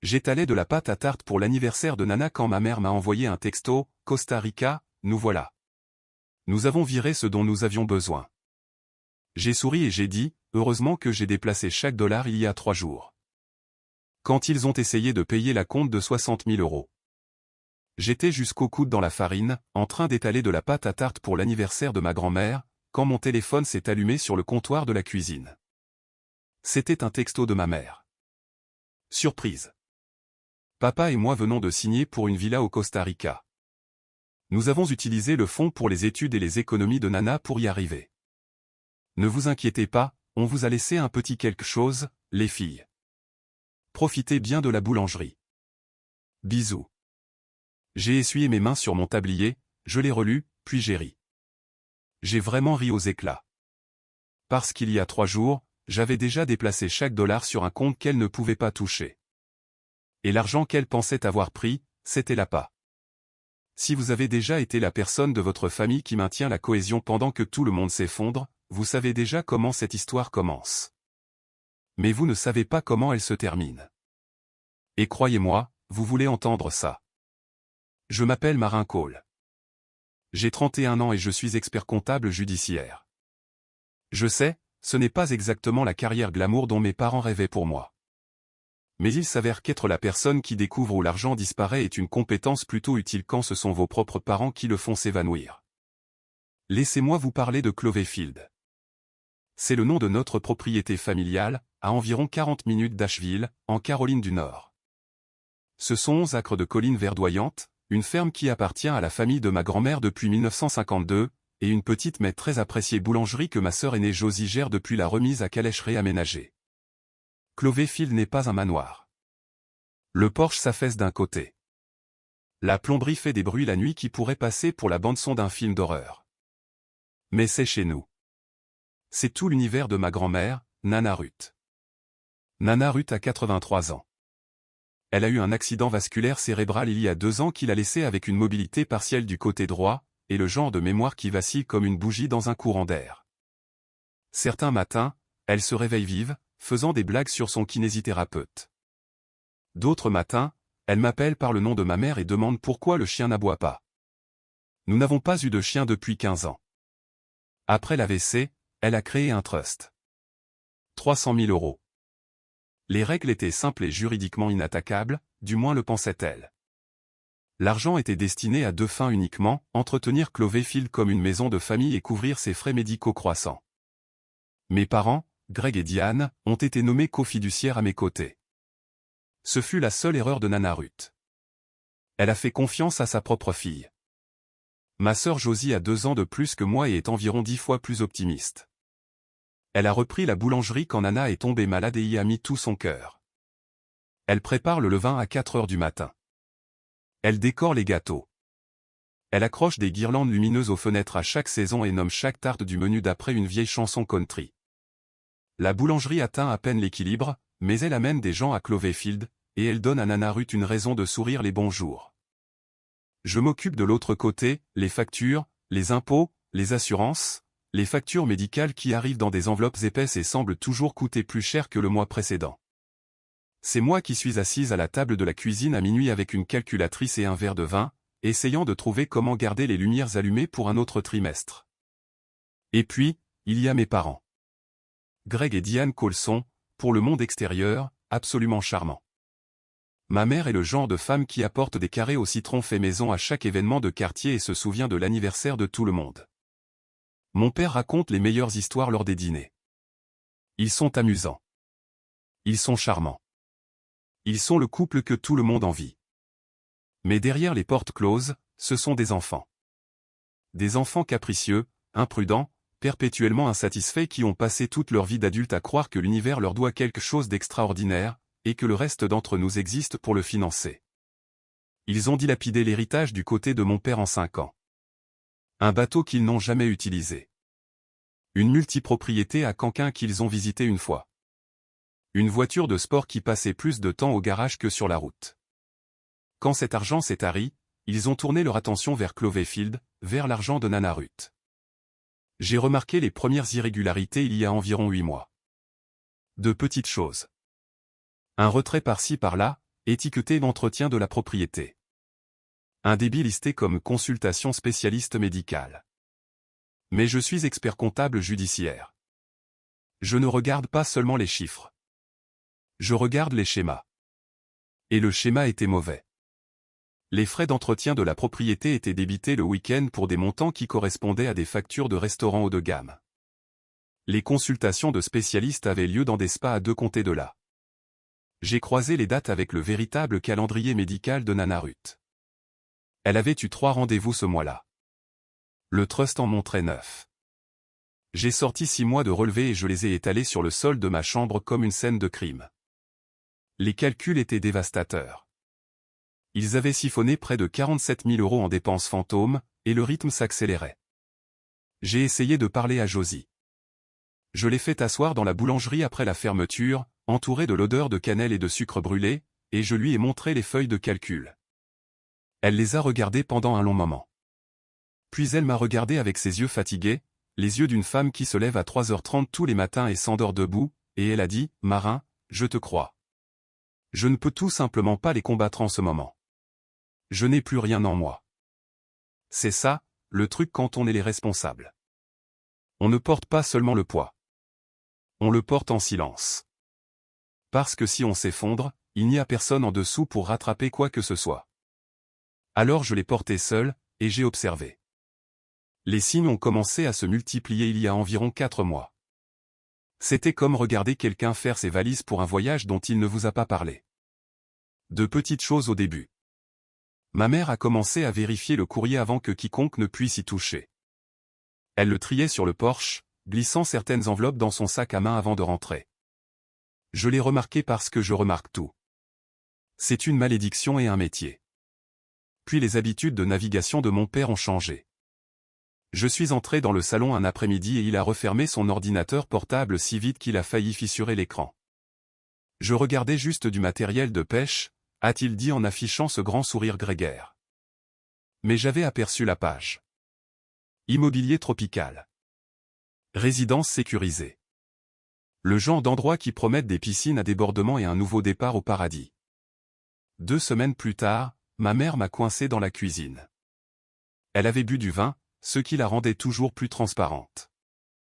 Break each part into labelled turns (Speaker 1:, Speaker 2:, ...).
Speaker 1: J'étalais de la pâte à tarte pour l'anniversaire de Nana quand ma mère m'a envoyé un texto, Costa Rica, nous voilà. Nous avons viré ce dont nous avions besoin. J'ai souri et j'ai dit, heureusement que j'ai déplacé chaque dollar il y a 3 jours. Quand ils ont essayé de payer la compte de 60 000 €. J'étais jusqu'au coude dans la farine, en train d'étaler de la pâte à tarte pour l'anniversaire de ma grand-mère, quand mon téléphone s'est allumé sur le comptoir de la cuisine. C'était un texto de ma mère. Surprise. Papa et moi venons de signer pour une villa au Costa Rica. Nous avons utilisé le fonds pour les études et les économies de Nana pour y arriver. Ne vous inquiétez pas, on vous a laissé un petit quelque chose, les filles. Profitez bien de la boulangerie. Bisous. J'ai essuyé mes mains sur mon tablier, je l'ai relu, puis j'ai ri. J'ai vraiment ri aux éclats. Parce qu'il y a 3 jours, j'avais déjà déplacé chaque dollar sur un compte qu'elle ne pouvait pas toucher. Et l'argent qu'elle pensait avoir pris, c'était l'appât. Si vous avez déjà été la personne de votre famille qui maintient la cohésion pendant que tout le monde s'effondre, vous savez déjà comment cette histoire commence. Mais vous ne savez pas comment elle se termine. Et croyez-moi, vous voulez entendre ça. Je m'appelle Marin Cole. J'ai 31 ans et je suis expert comptable judiciaire. Je sais, ce n'est pas exactement la carrière glamour dont mes parents rêvaient pour moi. Mais il s'avère qu'être la personne qui découvre où l'argent disparaît est une compétence plutôt utile quand ce sont vos propres parents qui le font s'évanouir. Laissez-moi vous parler de Cloverfield. C'est le nom de notre propriété familiale, à environ 40 minutes d'Asheville, en Caroline du Nord. Ce sont 11 acres de collines verdoyantes, une ferme qui appartient à la famille de ma grand-mère depuis 1952, et une petite mais très appréciée boulangerie que ma sœur aînée Josie gère depuis la remise à calèche réaménagée. Cloverfield n'est pas un manoir. Le porche s'affaisse d'un côté. La plomberie fait des bruits la nuit qui pourraient passer pour la bande-son d'un film d'horreur. Mais c'est chez nous. C'est tout l'univers de ma grand-mère, Nana Ruth. Nana Ruth a 83 ans. Elle a eu un accident vasculaire cérébral il y a 2 ans qui l'a laissée avec une mobilité partielle du côté droit, et le genre de mémoire qui vacille comme une bougie dans un courant d'air. Certains matins, elle se réveille vive, faisant des blagues sur son kinésithérapeute. D'autres matins, elle m'appelle par le nom de ma mère et demande pourquoi le chien n'aboie pas. Nous n'avons pas eu de chien depuis 15 ans. Après l'AVC, elle a créé un trust. 300 000 €. Les règles étaient simples et juridiquement inattaquables, du moins le pensait-elle. L'argent était destiné à 2 fins uniquement, entretenir Cloverfield comme une maison de famille et couvrir ses frais médicaux croissants. Mes parents, Greg et Diane, ont été nommés cofiduciaires à mes côtés. Ce fut la seule erreur de Nana Ruth. Elle a fait confiance à sa propre fille. Ma sœur Josie a 2 ans de plus que moi et est environ 10 fois plus optimiste. Elle a repris la boulangerie quand Nana est tombée malade et y a mis tout son cœur. Elle prépare le levain à 4 heures du matin. Elle décore les gâteaux. Elle accroche des guirlandes lumineuses aux fenêtres à chaque saison et nomme chaque tarte du menu d'après une vieille chanson country. La boulangerie atteint à peine l'équilibre, mais elle amène des gens à Cloverfield, et elle donne à Nana Ruth une raison de sourire les bons jours. Je m'occupe de l'autre côté, les factures, les impôts, les assurances, les factures médicales qui arrivent dans des enveloppes épaisses et semblent toujours coûter plus cher que le mois précédent. C'est moi qui suis assise à la table de la cuisine à minuit avec une calculatrice et un verre de vin, essayant de trouver comment garder les lumières allumées pour un autre trimestre. Et puis, il y a mes parents. Greg et Diane Colson, pour le monde extérieur, absolument charmants. Ma mère est le genre de femme qui apporte des carrés au citron fait maison à chaque événement de quartier et se souvient de l'anniversaire de tout le monde. Mon père raconte les meilleures histoires lors des dîners. Ils sont amusants. Ils sont charmants. Ils sont le couple que tout le monde envie. Mais derrière les portes closes, ce sont des enfants. Des enfants capricieux, imprudents, perpétuellement insatisfaits qui ont passé toute leur vie d'adulte à croire que l'univers leur doit quelque chose d'extraordinaire, et que le reste d'entre nous existe pour le financer. Ils ont dilapidé l'héritage du côté de mon père en 5 ans. Un bateau qu'ils n'ont jamais utilisé. Une multipropriété à Canquin qu'ils ont visité une fois. Une voiture de sport qui passait plus de temps au garage que sur la route. Quand cet argent s'est tari, ils ont tourné leur attention vers Cloverfield, vers l'argent de Nana Ruth. J'ai remarqué les premières irrégularités il y a environ 8 mois. De petites choses. Un retrait par-ci par-là, Étiqueté d'entretien de la propriété. Un débit listé comme consultation spécialiste médicale. Mais je suis expert comptable judiciaire. Je ne regarde pas seulement les chiffres. Je regarde les schémas. Et le schéma était mauvais. Les frais d'entretien de la propriété étaient débités le week-end pour des montants qui correspondaient à des factures de restaurants haut de gamme. Les consultations de spécialistes avaient lieu dans des spas à 2 comtés de là. J'ai croisé les dates avec le véritable calendrier médical de Nana Ruth. Elle avait eu 3 rendez-vous ce mois-là. Le trust en montrait 9. J'ai sorti 6 mois de relevés et je les ai étalés sur le sol de ma chambre comme une scène de crime. Les calculs étaient dévastateurs. Ils avaient siphonné près de 47 000 € en dépenses fantômes, et le rythme s'accélérait. J'ai essayé de parler à Josie. Je l'ai fait asseoir dans la boulangerie après la fermeture, entourée de l'odeur de cannelle et de sucre brûlé, et je lui ai montré les feuilles de calcul. Elle les a regardées pendant un long moment. Puis elle m'a regardé avec ses yeux fatigués, les yeux d'une femme qui se lève à 3h30 tous les matins et s'endort debout, et elle a dit, « Marin, je te crois. Je ne peux tout simplement pas les combattre en ce moment. Je n'ai plus rien en moi. » C'est ça, le truc quand on est les responsables. On ne porte pas seulement le poids. On le porte en silence. Parce que si on s'effondre, il n'y a personne en dessous pour rattraper quoi que ce soit. Alors je l'ai porté seul, et j'ai observé. Les signes ont commencé à se multiplier il y a environ 4 mois. C'était comme regarder quelqu'un faire ses valises pour un voyage dont il ne vous a pas parlé. De petites choses au début. Ma mère a commencé à vérifier le courrier avant que quiconque ne puisse y toucher. Elle le triait sur le porche, glissant certaines enveloppes dans son sac à main avant de rentrer. Je l'ai remarqué parce que je remarque tout. C'est une malédiction et un métier. Puis les habitudes de navigation de mon père ont changé. Je suis entré dans le salon un après-midi et il a refermé son ordinateur portable si vite qu'il a failli fissurer l'écran. Je regardais juste du matériel de pêche, a-t-il dit en affichant ce grand sourire grégaire. Mais j'avais aperçu la page. Immobilier tropical. Résidence sécurisée. Le genre d'endroit qui promettent des piscines à débordement et un nouveau départ au paradis. 2 semaines plus tard, ma mère m'a coincé dans la cuisine. Elle avait bu du vin, ce qui la rendait toujours plus transparente.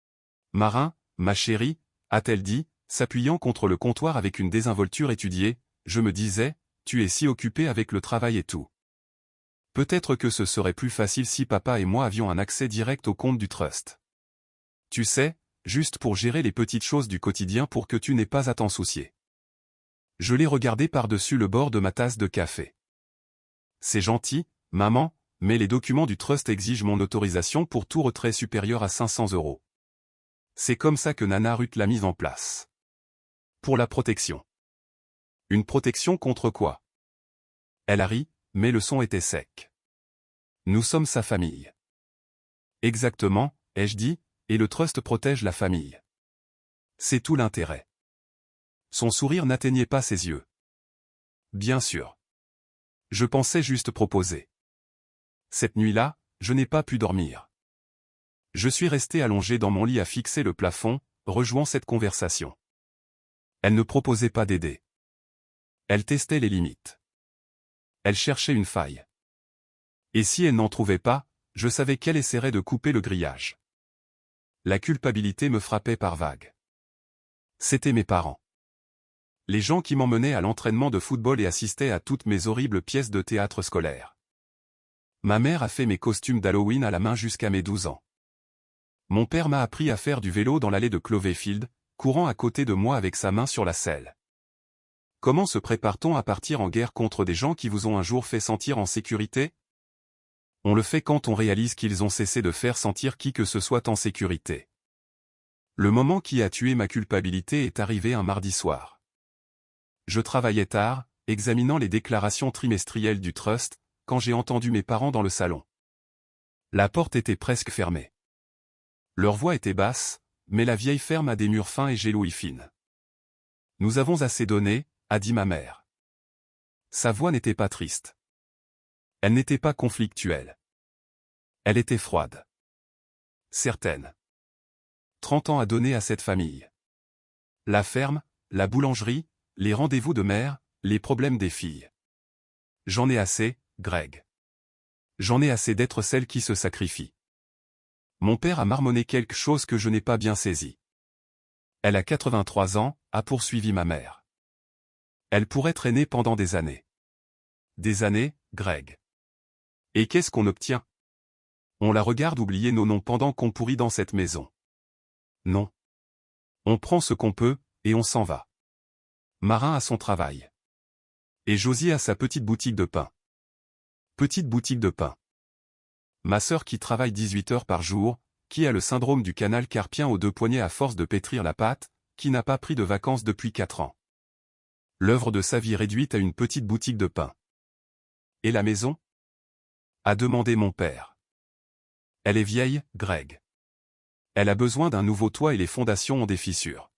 Speaker 1: « Marin, ma chérie, a-t-elle dit, s'appuyant contre le comptoir avec une désinvolture étudiée, je me disais, tu es si occupé avec le travail et tout. Peut-être que ce serait plus facile si papa et moi avions un accès direct au compte du trust. Tu sais, juste pour gérer les petites choses du quotidien pour que tu n'aies pas à t'en soucier. » Je l'ai regardé par-dessus le bord de ma tasse de café. « C'est gentil, maman, mais les documents du trust exigent mon autorisation pour tout retrait supérieur à 500 €. C'est comme ça que Nana Ruth l'a mise en place. Pour la protection. » Une protection contre quoi? Elle a ri, mais le son était sec. Nous sommes sa famille. Exactement, ai-je dit, et le trust protège la famille. C'est tout l'intérêt. Son sourire n'atteignait pas ses yeux. Bien sûr. Je pensais juste proposer. Cette nuit-là, je n'ai pas pu dormir. Je suis resté allongé dans mon lit à fixer le plafond, rejouant cette conversation. Elle ne proposait pas d'aider. Elle testait les limites. Elle cherchait une faille. Et si elle n'en trouvait pas, je savais qu'elle essaierait de couper le grillage. La culpabilité me frappait par vagues. C'étaient mes parents. Les gens qui m'emmenaient à l'entraînement de football et assistaient à toutes mes horribles pièces de théâtre scolaire. Ma mère a fait mes costumes d'Halloween à la main jusqu'à mes 12 ans. Mon père m'a appris à faire du vélo dans l'allée de Cloverfield, courant à côté de moi avec sa main sur la selle. Comment se prépare-t-on à partir en guerre contre des gens qui vous ont un jour fait sentir en sécurité? On le fait quand on réalise qu'ils ont cessé de faire sentir qui que ce soit en sécurité. Le moment qui a tué ma culpabilité est arrivé un mardi soir. Je travaillais tard, examinant les déclarations trimestrielles du trust, quand j'ai entendu mes parents dans le salon. La porte était presque fermée. Leur voix était basse, mais la vieille ferme a des murs fins et j'ai l'ouïe fine. « Nous avons assez donné », a dit ma mère. Sa voix n'était pas triste. Elle n'était pas conflictuelle. Elle était froide. Certaine. 30 ans à donner à cette famille. La ferme, la boulangerie, les rendez-vous de mère, Les problèmes des filles. J'en ai assez, Greg. J'en ai assez d'être celle qui se sacrifie. Mon père a marmonné quelque chose que je n'ai pas bien saisi. Elle a 83 ans, a poursuivi ma mère. Elle pourrait traîner pendant des années. Des années, Greg. Et qu'est-ce qu'on obtient? On la regarde oublier nos noms pendant qu'on pourrit dans cette maison. Non. On prend ce qu'on peut, et on s'en va. Marin a son travail. Et Josie a sa petite boutique de pain. Petite boutique de pain. Ma sœur qui travaille 18 heures par jour, qui a le syndrome du canal carpien aux deux poignets à force de pétrir la pâte, qui n'a pas pris de vacances depuis 4 ans. L'œuvre de sa vie réduite à une petite boutique de pain. Et la maison? A demandé mon père. Elle est vieille, Greg. Elle a besoin d'un nouveau toit et les fondations ont des fissures.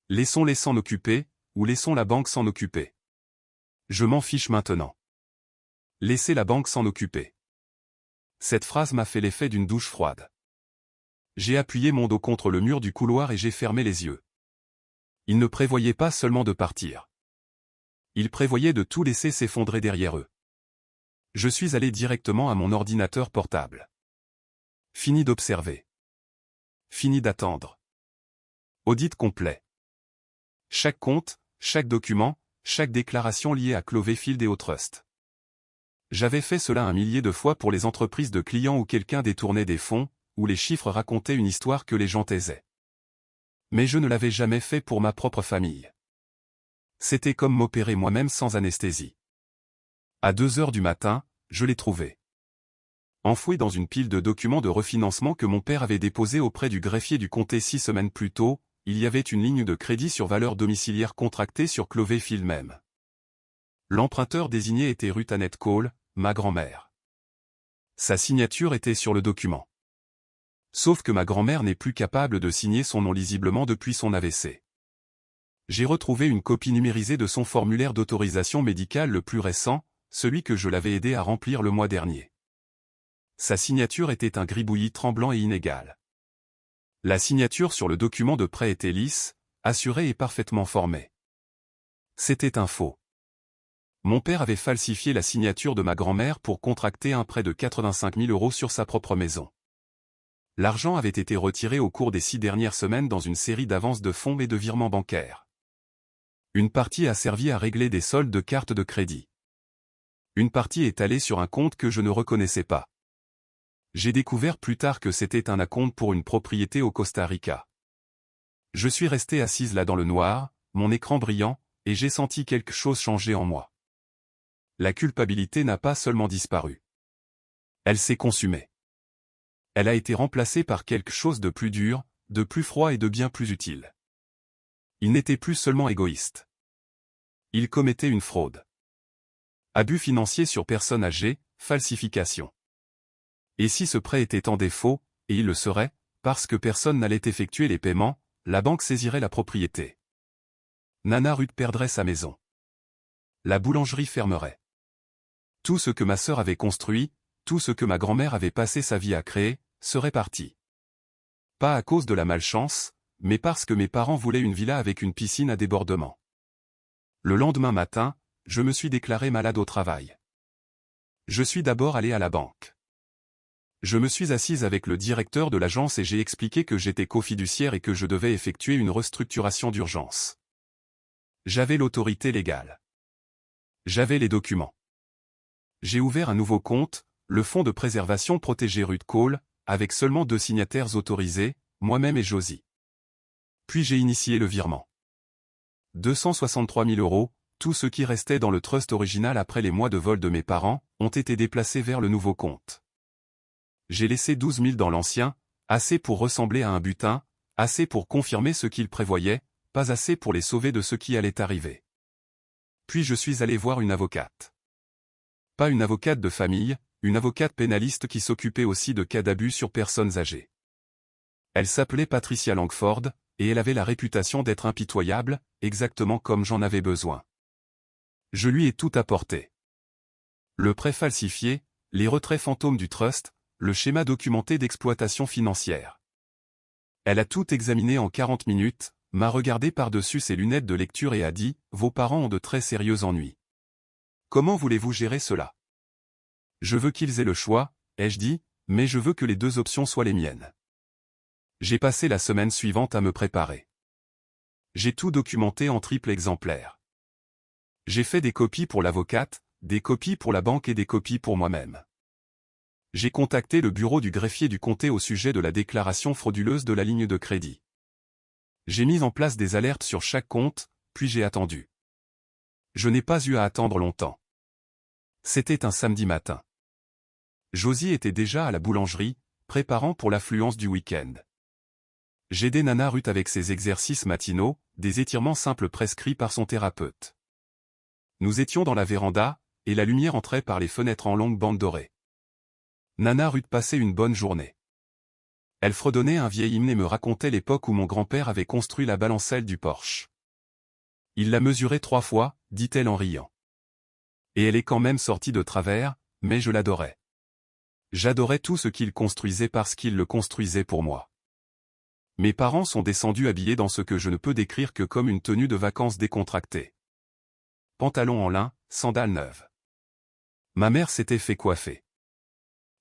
Speaker 1: Laissons-les s'en occuper, ou laissons la banque s'en occuper. Je m'en fiche maintenant. Laissez la banque s'en occuper. Cette phrase m'a fait l'effet d'une douche froide. J'ai appuyé mon dos contre le mur du couloir et j'ai fermé les yeux. Ils ne prévoyaient pas seulement de partir. Ils prévoyaient de tout laisser s'effondrer derrière eux. Je suis allé directement à mon ordinateur portable. Fini d'observer. Fini d'attendre. Audit complet. Chaque compte, chaque document, chaque déclaration liée à Cloverfield et au Trust. J'avais fait cela 1 millier de fois pour les entreprises de clients où quelqu'un détournait des fonds, où les chiffres racontaient une histoire que les gens taisaient. Mais je ne l'avais jamais fait pour ma propre famille. C'était comme m'opérer moi-même sans anesthésie. À 2 heures du matin, je l'ai trouvé. Enfoui dans une pile de documents de refinancement que mon père avait déposé auprès du greffier du comté 6 semaines plus tôt, il y avait une ligne de crédit sur valeur domiciliaire contractée sur Cloverfield même. L'emprunteur désigné était Ruth Annette Cole, ma grand-mère. Sa signature était sur le document. Sauf que ma grand-mère n'est plus capable de signer son nom lisiblement depuis son AVC. J'ai retrouvé une copie numérisée de son formulaire d'autorisation médicale le plus récent, celui que je l'avais aidé à remplir le mois dernier. Sa signature était un gribouillis tremblant et inégal. La signature sur le document de prêt était lisse, assurée et parfaitement formée. C'était un faux. Mon père avait falsifié la signature de ma grand-mère pour contracter un prêt de 85 000 € sur sa propre maison. L'argent avait été retiré au cours des 6 dernières semaines dans une série d'avances de fonds et de virements bancaires. Une partie a servi à régler des soldes de cartes de crédit. Une partie est allée sur un compte que je ne reconnaissais pas. J'ai découvert plus tard que c'était un acompte pour une propriété au Costa Rica. Je suis resté assise là dans le noir, mon écran brillant, et j'ai senti quelque chose changer en moi. La culpabilité n'a pas seulement disparu. Elle s'est consumée. Elle a été remplacée par quelque chose de plus dur, de plus froid et de bien plus utile. Il n'était plus seulement égoïste. Il commettait une fraude. Abus financier sur personnes âgées, falsification. Et si ce prêt était en défaut, et il le serait, parce que personne n'allait effectuer les paiements, la banque saisirait la propriété. Nana Ruth perdrait sa maison. La boulangerie fermerait. Tout ce que ma sœur avait construit, tout ce que ma grand-mère avait passé sa vie à créer, serait parti. Pas à cause de la malchance, mais parce que mes parents voulaient une villa avec une piscine à débordement. Le lendemain matin, je me suis déclaré malade au travail. Je suis d'abord allé à la banque. Je me suis assise avec le directeur de l'agence et j'ai expliqué que j'étais cofiduciaire et que je devais effectuer une restructuration d'urgence. J'avais l'autorité légale. J'avais les documents. J'ai ouvert un nouveau compte, le Fonds de préservation protégé Ruth Cole, avec seulement 2 signataires autorisés, moi-même et Josie. Puis j'ai initié le virement. 263 000 €, tout ce qui restait dans le trust original après les mois de vol de mes parents, ont été déplacés vers le nouveau compte. J'ai laissé 12 000 dans l'ancien, assez pour ressembler à un butin, assez pour confirmer ce qu'il prévoyait, pas assez pour les sauver de ce qui allait arriver. Puis je suis allé voir une avocate. Pas une avocate de famille, une avocate pénaliste qui s'occupait aussi de cas d'abus sur personnes âgées. Elle s'appelait Patricia Langford, et elle avait la réputation d'être impitoyable, exactement comme j'en avais besoin. Je lui ai tout apporté. Le prêt falsifié, les retraits fantômes du trust, le schéma documenté d'exploitation financière. Elle a tout examiné en 40 minutes, m'a regardé par-dessus ses lunettes de lecture et a dit « Vos parents ont de très sérieux ennuis. Comment voulez-vous gérer cela ?» Je veux qu'ils aient le choix, ai-je dit, mais je veux que les deux options soient les miennes. J'ai passé la semaine suivante à me préparer. J'ai tout documenté en triple exemplaire. J'ai fait des copies pour l'avocate, des copies pour la banque et des copies pour moi-même. J'ai contacté le bureau du greffier du comté au sujet de la déclaration frauduleuse de la ligne de crédit. J'ai mis en place des alertes sur chaque compte, puis j'ai attendu. Je n'ai pas eu à attendre longtemps. C'était un samedi matin. Josie était déjà à la boulangerie, préparant pour l'affluence du week-end. J'aidais Nana Ruth avec ses exercices matinaux, des étirements simples prescrits par son thérapeute. Nous étions dans la véranda, et la lumière entrait par les fenêtres en longues bandes dorées. Nana Ruth passait une bonne journée. Elle fredonnait un vieil hymne et me racontait l'époque où mon grand-père avait construit la balancelle du Porsche. Il l'a mesurée 3 fois, dit-elle en riant. Et elle est quand même sortie de travers, mais je l'adorais. J'adorais tout ce qu'il construisait parce qu'il le construisait pour moi. Mes parents sont descendus habillés dans ce que je ne peux décrire que comme une tenue de vacances décontractée. Pantalon en lin, sandales neuves. Ma mère s'était fait coiffer.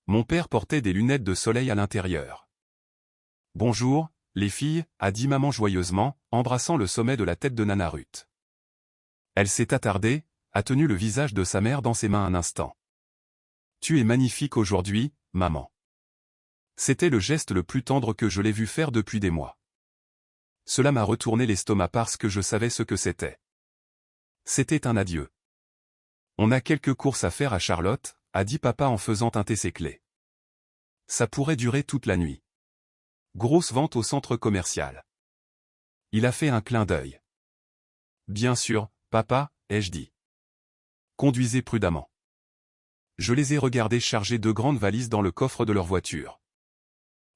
Speaker 1: Mon père portait des lunettes de soleil à l'intérieur. « Bonjour, les filles », a dit maman joyeusement, embrassant le sommet de la tête de Nana Ruth. Elle s'est attardée, a tenu le visage de sa mère dans ses mains un instant. « Tu es magnifique aujourd'hui, maman. » C'était le geste le plus tendre que je l'ai vu faire depuis des mois. Cela m'a retourné l'estomac parce que je savais ce que c'était. C'était un adieu. On a quelques courses à faire à Charlotte, a dit papa en faisant teinter ses clés. Ça pourrait durer toute la nuit. Grosse vente au centre commercial. Il a fait un clin d'œil. Bien sûr, papa, ai-je dit. Conduisez prudemment. Je les ai regardés charger 2 grandes valises dans le coffre de leur voiture.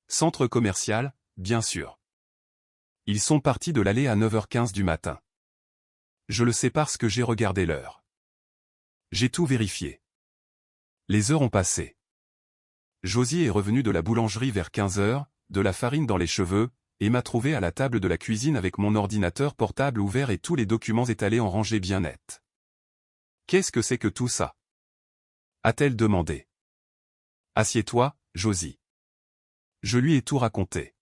Speaker 1: Centre commercial, bien sûr. Ils sont partis de l'allée à 9h15 du matin. Je le sais parce que j'ai regardé l'heure. J'ai tout vérifié. Les heures ont passé. Josie est revenue de la boulangerie vers 15h, de la farine dans les cheveux, et m'a trouvé à la table de la cuisine avec mon ordinateur portable ouvert et tous les documents étalés en rangée bien nette. « Qu'est-ce que c'est que tout ça ?» a-t-elle demandé. « Assieds-toi, Josie. » Je lui ai tout raconté.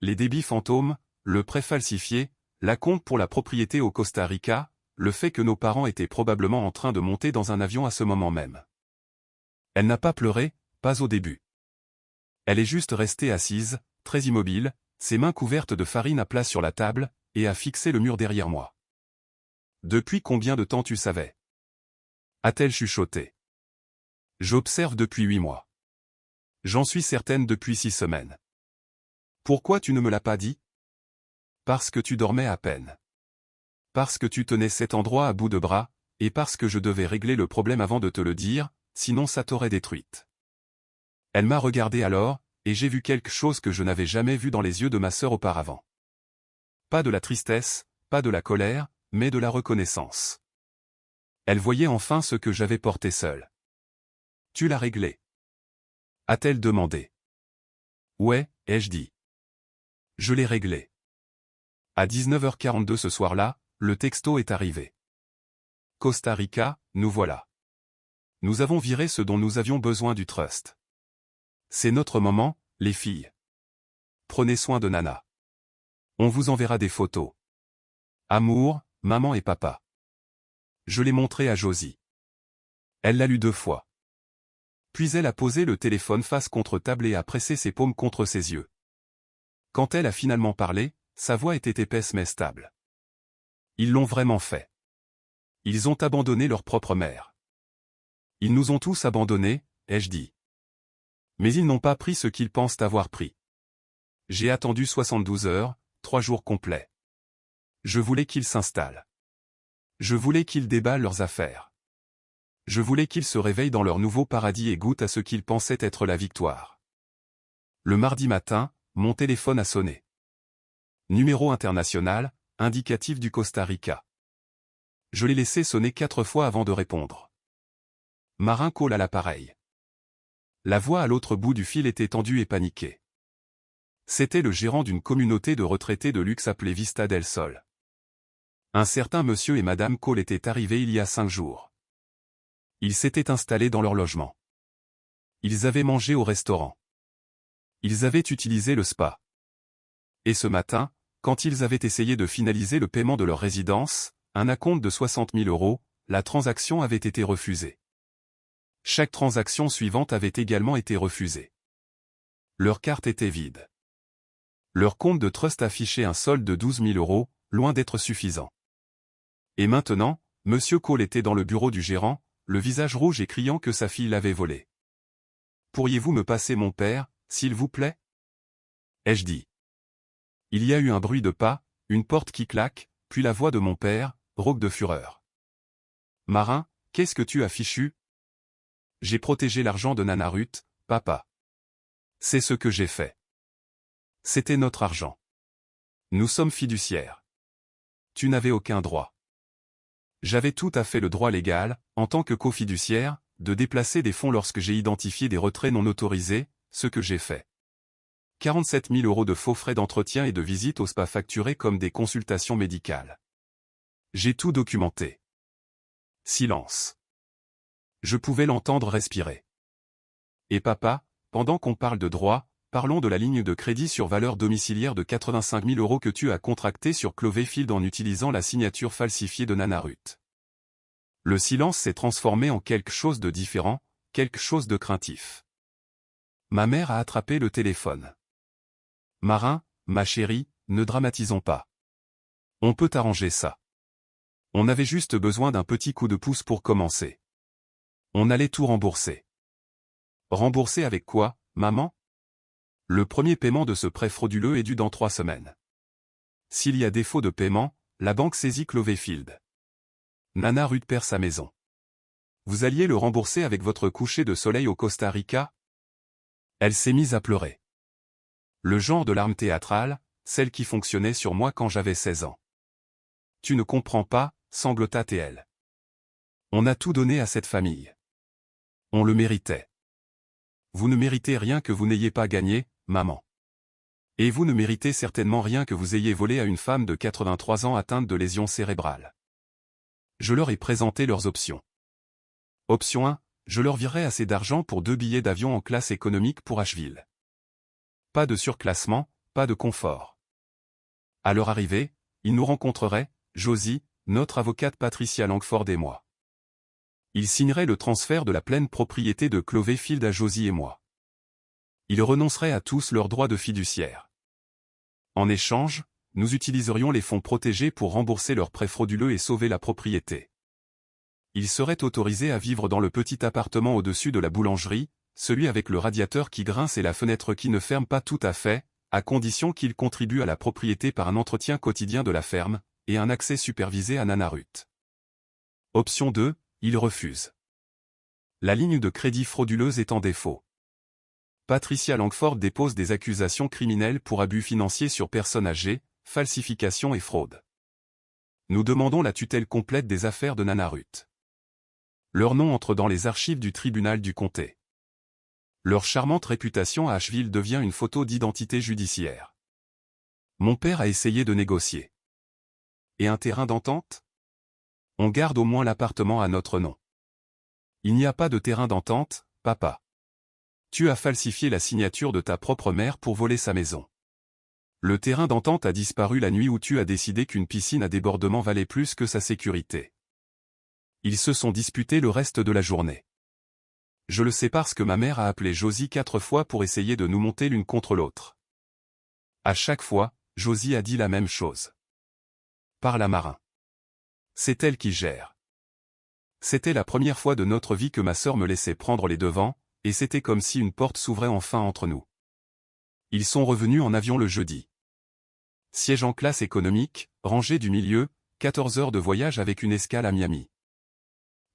Speaker 1: Les débits fantômes, le prêt falsifié, la compte pour la propriété au Costa Rica, le fait que nos parents étaient probablement en train de monter dans un avion à ce moment même. Elle n'a pas pleuré, pas au début. Elle est juste restée assise, très immobile, ses mains couvertes de farine à plat sur la table, et a fixé le mur derrière moi. « Depuis combien de temps tu savais ?» a-t-elle chuchoté. « J'observe depuis 8 mois. J'en suis certaine depuis 6 semaines. Pourquoi tu ne me l'as pas dit ? Parce que tu dormais à peine. Parce que tu tenais cet endroit à bout de bras, et parce que je devais régler le problème avant de te le dire, sinon ça t'aurait détruite. » Elle m'a regardé alors, et j'ai vu quelque chose que je n'avais jamais vu dans les yeux de ma sœur auparavant. Pas de la tristesse, pas de la colère, mais de la reconnaissance. Elle voyait enfin ce que j'avais porté seul. « Tu l'as réglé ?» a-t-elle demandé. « Ouais, ai-je dit. Je l'ai réglé. » À 19h42 ce soir-là, le texto est arrivé. Costa Rica, nous voilà. Nous avons viré ce dont nous avions besoin du trust. C'est notre moment, les filles. Prenez soin de Nana. On vous enverra des photos. Amour, maman et papa. Je l'ai montré à Josie. Elle l'a lu 2 fois. Puis elle a posé le téléphone face contre table et a pressé ses paumes contre ses yeux. Quand elle a finalement parlé, sa voix était épaisse mais stable. Ils l'ont vraiment fait. Ils ont abandonné leur propre mère. Ils nous ont tous abandonnés, ai-je dit. Mais ils n'ont pas pris ce qu'ils pensent avoir pris. J'ai attendu 72 heures, 3 jours complets. Je voulais qu'ils s'installent. Je voulais qu'ils déballent leurs affaires. Je voulais qu'ils se réveillent dans leur nouveau paradis et goûtent à ce qu'ils pensaient être la victoire. Le mardi matin, mon téléphone a sonné. Numéro international, indicatif du Costa Rica. Je l'ai laissé sonner 4 fois avant de répondre. Marin Cole à l'appareil. La voix à l'autre bout du fil était tendue et paniquée. C'était le gérant d'une communauté de retraités de luxe appelée Vista del Sol. Un certain monsieur et madame Cole étaient arrivés il y a 5 jours. Ils s'étaient installés dans leur logement. Ils avaient mangé au restaurant. Ils avaient utilisé le spa. Et ce matin, quand ils avaient essayé de finaliser le paiement de leur résidence, un acompte de 60 000 €, la transaction avait été refusée. Chaque transaction suivante avait également été refusée. Leur carte était vide. Leur compte de trust affichait un solde de 12 000 €, loin d'être suffisant. Et maintenant, M. Cole était dans le bureau du gérant, le visage rouge et criant que sa fille l'avait volé. « Pourriez-vous me passer mon père, s'il vous plaît ?» ai-je dit. Il y a eu un bruit de pas, une porte qui claque, puis la voix de mon père, rauque de fureur. « Marin, qu'est-ce que tu as fichu ? J'ai protégé l'argent de Nana Ruth, papa. C'est ce que j'ai fait. C'était notre argent. Nous sommes fiduciaires. Tu n'avais aucun droit. J'avais tout à fait le droit légal, en tant que cofiduciaire, de déplacer des fonds lorsque j'ai identifié des retraits non autorisés, ce que j'ai fait. 47 000 € de faux frais d'entretien et de visite au spa facturés comme des consultations médicales. J'ai tout documenté. Silence. Je pouvais l'entendre respirer. Et papa, pendant qu'on parle de droit, parlons de la ligne de crédit sur valeur domiciliaire de 85 000 € que tu as contractée sur Cloverfield en utilisant la signature falsifiée de Nana Ruth. Le silence s'est transformé en quelque chose de différent, quelque chose de craintif. Ma mère a attrapé le téléphone. Marin, ma chérie, ne dramatisons pas. On peut arranger ça. On avait juste besoin d'un petit coup de pouce pour commencer. On allait tout rembourser. Rembourser avec quoi, maman ? Le premier paiement de ce prêt frauduleux est dû dans 3 semaines. S'il y a défaut de paiement, la banque saisit Cloverfield. Nana Ruth perd sa maison. Vous alliez le rembourser avec votre coucher de soleil au Costa Rica ? Elle s'est mise à pleurer. Le genre de larmes théâtrales, celle qui fonctionnait sur moi quand j'avais 16 ans. Tu ne comprends pas, sanglota-t-elle. On a tout donné à cette famille. On le méritait. Vous ne méritez rien que vous n'ayez pas gagné, maman. Et vous ne méritez certainement rien que vous ayez volé à une femme de 83 ans atteinte de lésions cérébrales. Je leur ai présenté leurs options. Option 1, je leur virerai assez d'argent pour 2 billets d'avion en classe économique pour Asheville. Pas de surclassement, pas de confort. À leur arrivée, ils nous rencontreraient, Josie, notre avocate Patricia Langford et moi. Ils signeraient le transfert de la pleine propriété de Cloverfield à Josie et moi. Ils renonceraient à tous leurs droits de fiduciaire. En échange, nous utiliserions les fonds protégés pour rembourser leurs prêts frauduleux et sauver la propriété. Ils seraient autorisés à vivre dans le petit appartement au-dessus de la boulangerie, celui avec le radiateur qui grince et la fenêtre qui ne ferme pas tout à fait, à condition qu'ils contribuent à la propriété par un entretien quotidien de la ferme, et un accès supervisé à Nana Ruth. Option 2, ils refusent. La ligne de crédit frauduleuse est en défaut. Patricia Langford dépose des accusations criminelles pour abus financiers sur personnes âgées, falsification et fraude. Nous demandons la tutelle complète des affaires de Nana Ruth. Leur nom entre dans les archives du tribunal du comté. Leur charmante réputation à Asheville devient une photo d'identité judiciaire. Mon père a essayé de négocier. Et un terrain d'entente ? On garde au moins l'appartement à notre nom. Il n'y a pas de terrain d'entente, papa. Tu as falsifié la signature de ta propre mère pour voler sa maison. Le terrain d'entente a disparu la nuit où tu as décidé qu'une piscine à débordement valait plus que sa sécurité. Ils se sont disputés le reste de la journée. Je le sais parce que ma mère a appelé Josie 4 fois pour essayer de nous monter l'une contre l'autre. À chaque fois, Josie a dit la même chose. Parle à Marin. C'est elle qui gère. C'était la première fois de notre vie que ma sœur me laissait prendre les devants, et c'était comme si une porte s'ouvrait enfin entre nous. Ils sont revenus en avion le jeudi. Siège en classe économique, rangée du milieu, 14 heures de voyage avec une escale à Miami.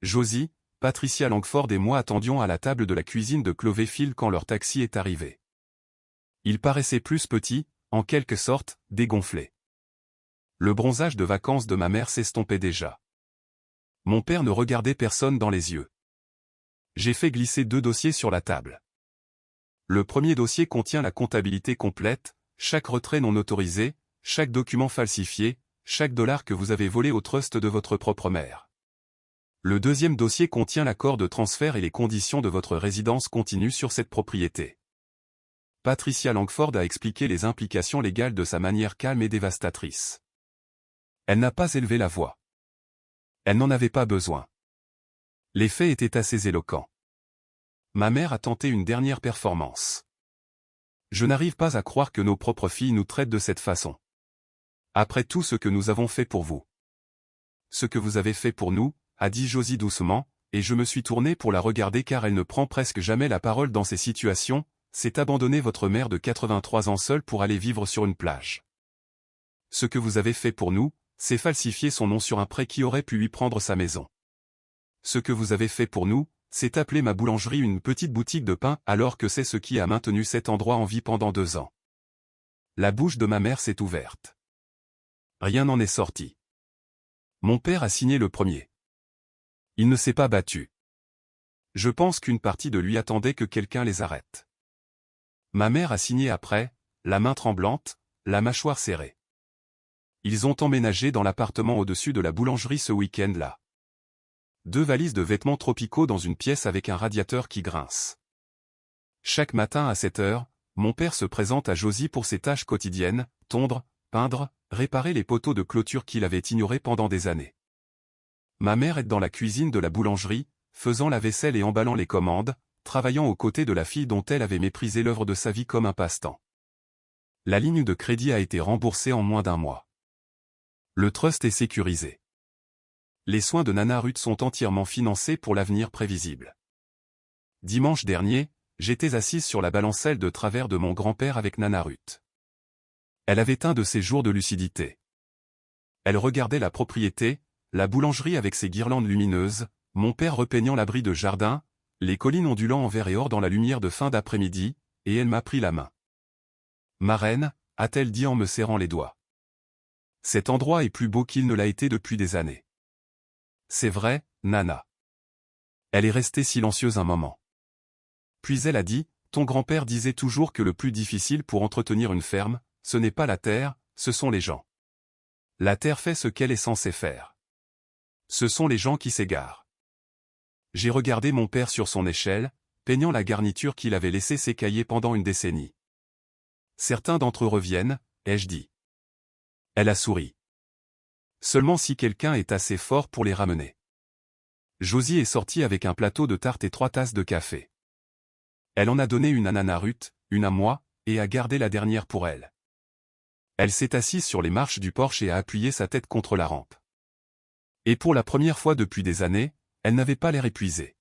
Speaker 1: Josie, Patricia Langford et moi attendions à la table de la cuisine de Cloverfield quand leur taxi est arrivé. Il paraissait plus petit, en quelque sorte, dégonflé. Le bronzage de vacances de ma mère s'estompait déjà. Mon père ne regardait personne dans les yeux. J'ai fait glisser 2 dossiers sur la table. Le premier dossier contient la comptabilité complète, chaque retrait non autorisé, chaque document falsifié, chaque dollar que vous avez volé au trust de votre propre mère. Le deuxième dossier contient l'accord de transfert et les conditions de votre résidence continue sur cette propriété. Patricia Langford a expliqué les implications légales de sa manière calme et dévastatrice. Elle n'a pas élevé la voix. Elle n'en avait pas besoin. Les faits étaient assez éloquents. Ma mère a tenté une dernière performance. Je n'arrive pas à croire que nos propres filles nous traitent de cette façon. Après tout ce que nous avons fait pour vous. Ce que vous avez fait pour nous, a dit Josie doucement, et je me suis tourné pour la regarder car elle ne prend presque jamais la parole dans ces situations, c'est abandonner votre mère de 83 ans seule pour aller vivre sur une plage. Ce que vous avez fait pour nous, c'est falsifier son nom sur un prêt qui aurait pu lui prendre sa maison. Ce que vous avez fait pour nous, c'est appeler ma boulangerie une petite boutique de pain alors que c'est ce qui a maintenu cet endroit en vie pendant 2 ans. La bouche de ma mère s'est ouverte. Rien n'en est sorti. Mon père a signé le premier. Il ne s'est pas battu. Je pense qu'une partie de lui attendait que quelqu'un les arrête. Ma mère a signé après, la main tremblante, la mâchoire serrée. Ils ont emménagé dans l'appartement au-dessus de la boulangerie ce week-end-là. 2 valises de vêtements tropicaux dans une pièce avec un radiateur qui grince. Chaque matin à 7 heures, mon père se présente à Josie pour ses tâches quotidiennes, tondre, peindre, réparer les poteaux de clôture qu'il avait ignorés pendant des années. Ma mère est dans la cuisine de la boulangerie, faisant la vaisselle et emballant les commandes, travaillant aux côtés de la fille dont elle avait méprisé l'œuvre de sa vie comme un passe-temps. La ligne de crédit a été remboursée en moins d'1 mois. Le trust est sécurisé. Les soins de Nana Ruth sont entièrement financés pour l'avenir prévisible. Dimanche dernier, j'étais assise sur la balancelle de travers de mon grand-père avec Nana Ruth. Elle avait un de ses jours de lucidité. Elle regardait la propriété, la boulangerie avec ses guirlandes lumineuses, mon père repeignant l'abri de jardin, les collines ondulant en vert et or dans la lumière de fin d'après-midi, et elle m'a pris la main. « Ma reine » a-t-elle dit en me serrant les doigts. Cet endroit est plus beau qu'il ne l'a été depuis des années. C'est vrai, Nana. Elle est restée silencieuse un moment. Puis elle a dit, ton grand-père disait toujours que le plus difficile pour entretenir une ferme, ce n'est pas la terre, ce sont les gens. La terre fait ce qu'elle est censée faire. Ce sont les gens qui s'égarent. J'ai regardé mon père sur son échelle, peignant la garniture qu'il avait laissée s'écailler pendant une décennie. Certains d'entre eux reviennent, ai-je dit. Elle a souri. Seulement si quelqu'un est assez fort pour les ramener. Josie est sortie avec un plateau de tarte et 3 tasses de café. Elle en a donné une à Nana Ruth, une à moi, et a gardé la dernière pour elle. Elle s'est assise sur les marches du porche et a appuyé sa tête contre la rampe. Et pour la première fois depuis des années, elle n'avait pas l'air épuisée.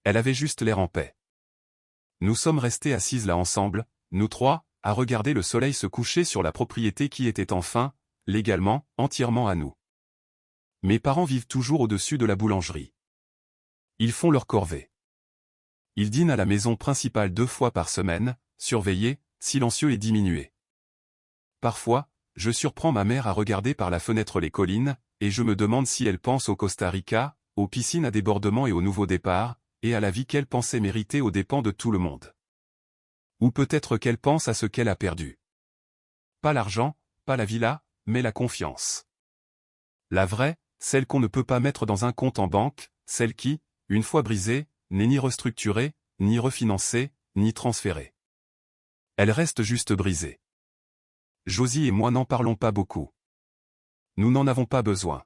Speaker 1: Elle avait juste l'air en paix. Nous sommes restés assises là ensemble, nous 3, à regarder le soleil se coucher sur la propriété qui était enfin, légalement, entièrement à nous. Mes parents vivent toujours au-dessus de la boulangerie. Ils font leur corvée. Ils dînent à la maison principale 2 fois par semaine, surveillés, silencieux et diminués. Parfois, je surprends ma mère à regarder par la fenêtre les collines, et je me demande si elle pense au Costa Rica, aux piscines à débordement et au nouveau départ, et à la vie qu'elle pensait mériter aux dépens de tout le monde. Ou peut-être qu'elle pense à ce qu'elle a perdu. Pas l'argent, pas la villa, mais la confiance. La vraie, celle qu'on ne peut pas mettre dans un compte en banque, celle qui, une fois brisée, n'est ni restructurée, ni refinancée, ni transférée. Elle reste juste brisée. Josie et moi n'en parlons pas beaucoup. Nous n'en avons pas besoin.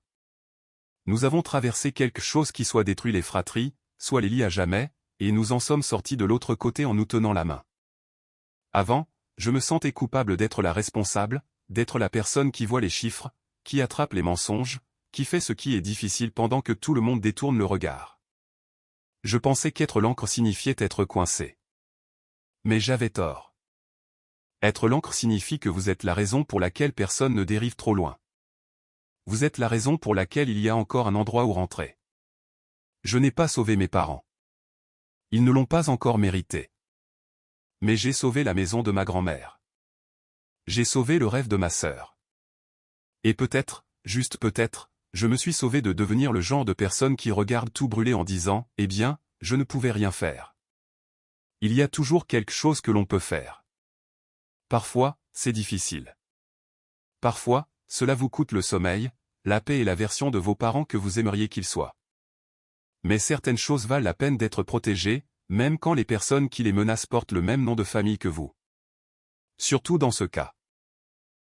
Speaker 1: Nous avons traversé quelque chose qui soit détruit les fratries, soit les lie à jamais, et nous en sommes sortis de l'autre côté en nous tenant la main. Avant, je me sentais coupable d'être la responsable, d'être la personne qui voit les chiffres, qui attrape les mensonges, qui fait ce qui est difficile pendant que tout le monde détourne le regard. Je pensais qu'être l'encre signifiait être coincé. Mais j'avais tort. Être l'encre signifie que vous êtes la raison pour laquelle personne ne dérive trop loin. Vous êtes la raison pour laquelle il y a encore un endroit où rentrer. Je n'ai pas sauvé mes parents. Ils ne l'ont pas encore mérité. Mais j'ai sauvé la maison de ma grand-mère. J'ai sauvé le rêve de ma sœur. Et peut-être, juste peut-être, je me suis sauvé de devenir le genre de personne qui regarde tout brûler en disant « Eh bien, je ne pouvais rien faire ». Il y a toujours quelque chose que l'on peut faire. Parfois, c'est difficile. Parfois, cela vous coûte le sommeil, la paix et la version de vos parents que vous aimeriez qu'ils soient. Mais certaines choses valent la peine d'être protégées, même quand les personnes qui les menacent portent le même nom de famille que vous. Surtout dans ce cas.